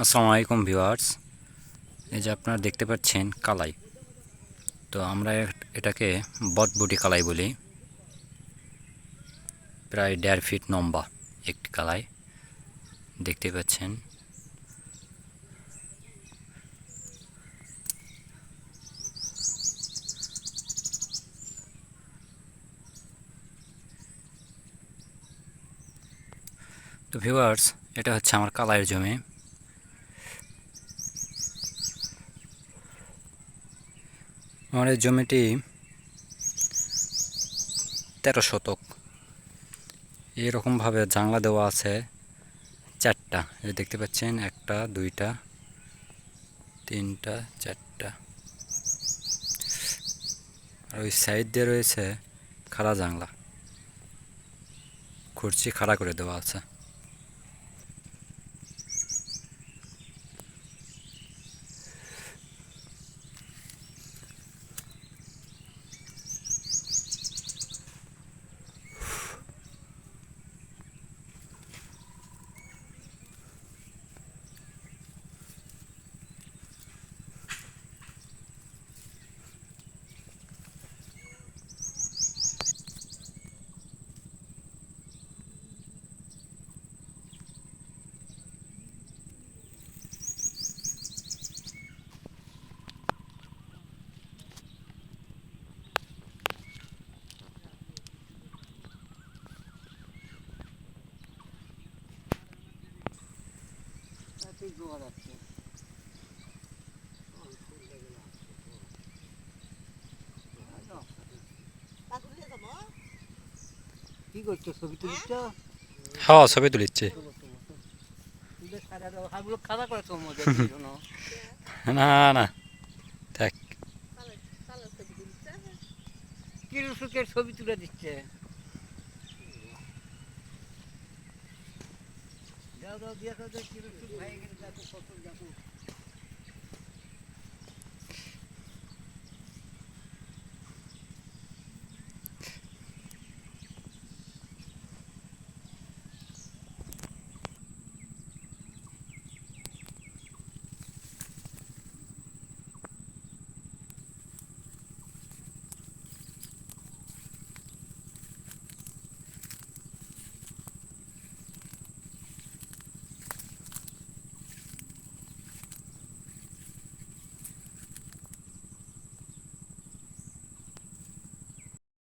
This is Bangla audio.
আসসালামু আলাইকুম ভিউয়ার্স। এই যে আপনারা দেখতে পাচ্ছেন কালাই, তো আমরা এটাকে বটবুটি কালাই বলি। প্রায় 1.5 ফিট লম্বা একটি কালাই দেখতে পাচ্ছেন। তো ভিউয়ার্স, এটা হচ্ছে আমার কালাইয়ের জমি। আমার এই জমিটি 13 শতক। এরকমভাবে জাংলা দেওয়া আছে 4টা। এই দেখতে পাচ্ছেন 1টা 2টা 3টা 4টা, আর ওই সাইড দিয়ে রয়েছে খাড়া জাংলা, খুরচি খাড়া করে দেওয়া আছে। কি করছো? ছবি তুলছ? হ্যাঁ, ছবি তুলিচ্ছে। খাড়া করে তোর মধ্যে না না, দেখ। কিরুসুকের ছবি তুলে দিচ্ছে। যাও যাও দিয়ে কিরুসুক ভাই গেলে দেখো কত দেখো।